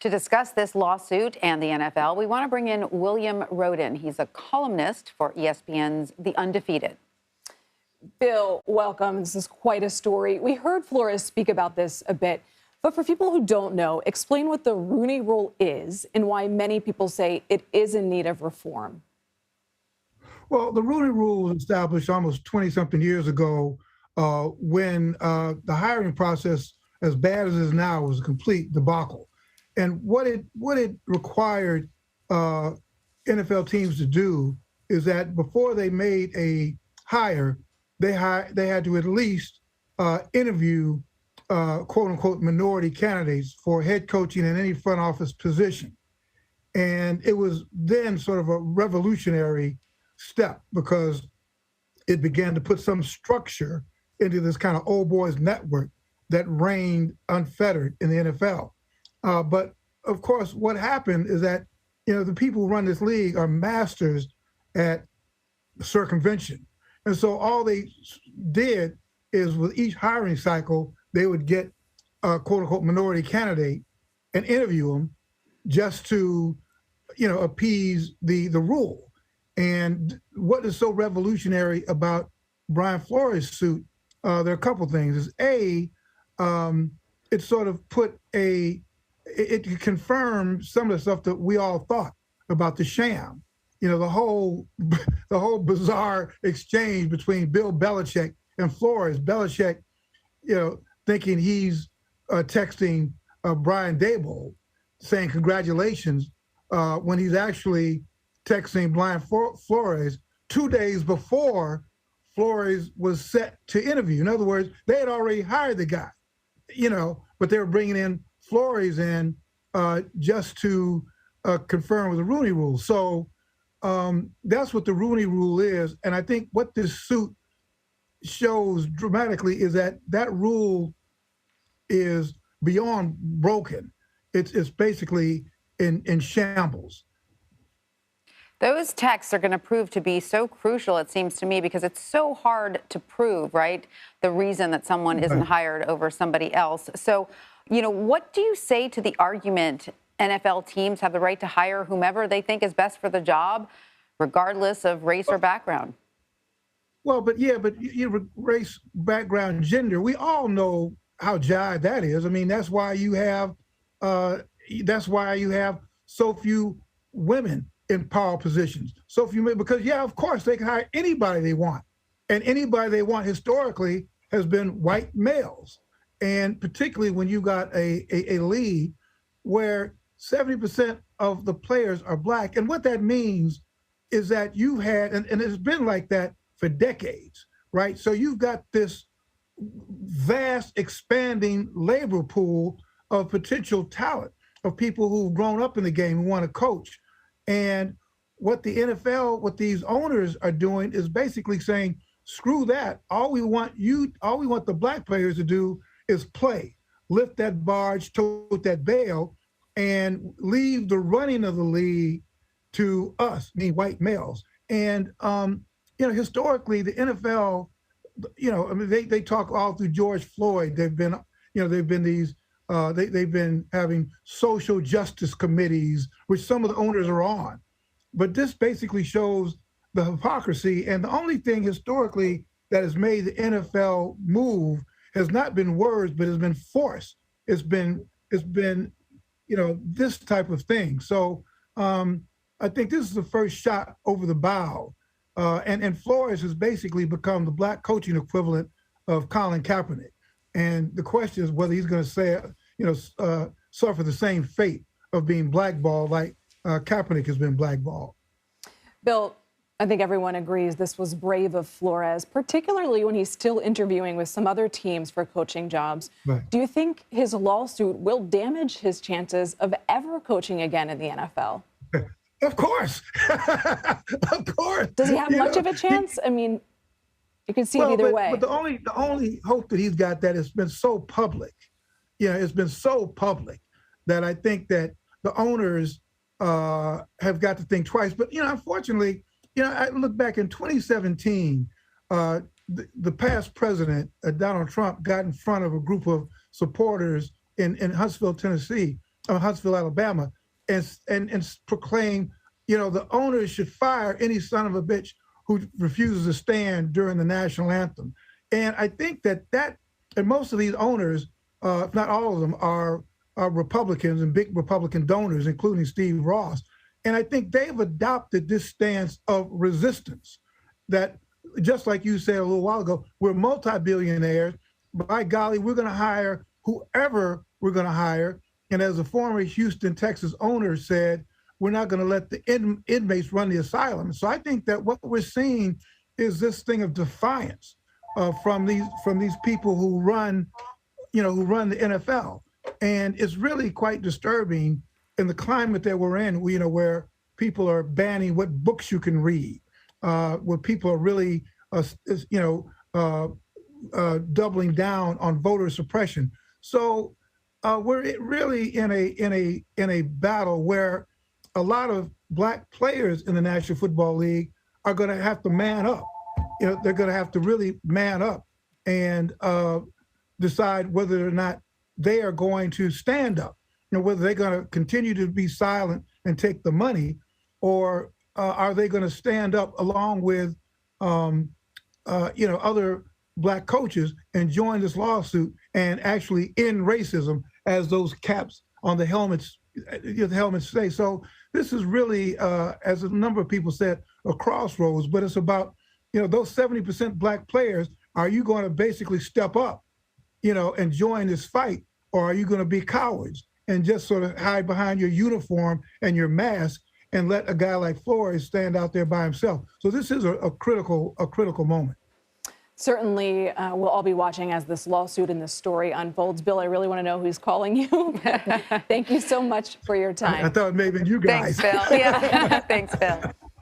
To discuss this lawsuit and the NFL, we want to bring in William Rhoden. He's a columnist for ESPN's The Undefeated. Bill, welcome. This is quite a story. We heard Flores speak about this a bit, but for people who don't know, explain what the Rooney Rule is and why many people say it is in need of reform. Well, the Rooney Rule was established almost 20-something years ago when the hiring process, as bad as it is now, was a complete debacle. And what it required NFL teams to do is that before they made a hire, they had to at least interview quote unquote minority candidates for head coaching and any front office position. And it was then sort of a revolutionary step because it began to put some structure into this kind of old boys network that reigned unfettered in the NFL. But of course, what happened is that, the people who run this league are masters at circumvention. And so all they did is with each hiring cycle, they would get a quote unquote minority candidate and interview them just to, appease the rule. And what is so revolutionary about Brian Flores' suit, there are a couple things. Is it sort of it confirmed some of the stuff that we all thought about the sham. The whole bizarre exchange between Bill Belichick and Flores. Belichick, thinking he's texting Brian Daboll saying congratulations when he's actually texting Brian Flores 2 days before Flores was set to interview. In other words, they had already hired the guy, but they were bringing in Flores in just to confirm with the Rooney Rule. So that's what the Rooney Rule is. And I think what this suit shows dramatically is that rule is beyond broken. It's basically in shambles. Those texts are going to prove to be so crucial, it seems to me, because it's so hard to prove, right, the reason that someone isn't hired over somebody else. So, what do you say to the argument NFL teams have the right to hire whomever they think is best for the job, regardless of race or background? Well, but race, background, gender, we all know how jive that is. I mean, that's why you have so few women in power positions. So few men, because of course they can hire anybody they want, and anybody they want historically has been white males. And particularly when you got a league where 70% of the players are black. And what that means is that you had, and it's been like that for decades, right? So you've got this vast expanding labor pool of potential talent, of people who've grown up in the game who want to coach. And what the NFL, what these owners are doing is basically saying, screw that. All we want the black players to do is play, lift that barge, tote that bale, and leave the running of the league to us, meaning white males. And historically, the NFL, they talk all through George Floyd. They've been having social justice committees, which some of the owners are on. But this basically shows the hypocrisy. And the only thing historically that has made the NFL move has not been words, but has been force. It's been this type of thing. So I think this is the first shot over the bow. And Flores has basically become the black coaching equivalent of Colin Kaepernick. And the question is whether he's going to suffer the same fate of being blackballed like Kaepernick has been blackballed. Bill, I think everyone agrees this was brave of Flores, particularly when he's still interviewing with some other teams for coaching jobs. Right. Do you think his lawsuit will damage his chances of ever coaching again in the NFL? Of course. Of course. Does he have much of a chance? I mean, you can see it either way. But the only hope that he's got that it's been so public, it's been so public that I think that the owners have got to think twice. But, unfortunately, I look back in 2017, the past president, Donald Trump, got in front of a group of supporters in Huntsville, Tennessee, Huntsville, Alabama, and proclaim, the owners should fire any son of a bitch who refuses to stand during the national anthem. And I think that and most of these owners, if not all of them, are Republicans and big Republican donors, including Steve Ross. And I think they've adopted this stance of resistance that, just like you said a little while ago, we're multi-billionaires. By golly, we're going to hire whoever we're going to hire. And as a former Houston, Texas owner said, we're not going to let the inmates run the asylum. So I think that what we're seeing is this thing of defiance from these people who run the NFL. And it's really quite disturbing in the climate that we're in, where people are banning what books you can read, where people are really, doubling down on voter suppression. So we're really in a battle where a lot of Black players in the National Football League are going to have to man up. They're going to have to really man up and decide whether or not they are going to stand up. Whether they're going to continue to be silent and take the money, or are they going to stand up along with, other Black coaches and join this lawsuit and actually end racism, as those caps on the helmets say. So this is really, as a number of people said, a crossroads. But it's about, those 70% Black players. Are you going to basically step up, and join this fight, or are you going to be cowards and just sort of hide behind your uniform and your mask and let a guy like Flores stand out there by himself? So this is a critical moment. Certainly, we'll all be watching as this lawsuit and this story unfolds. Bill, I really want to know who's calling you. Thank you so much for your time. I thought maybe you guys. Thanks, Bill. Yeah. Thanks, Bill.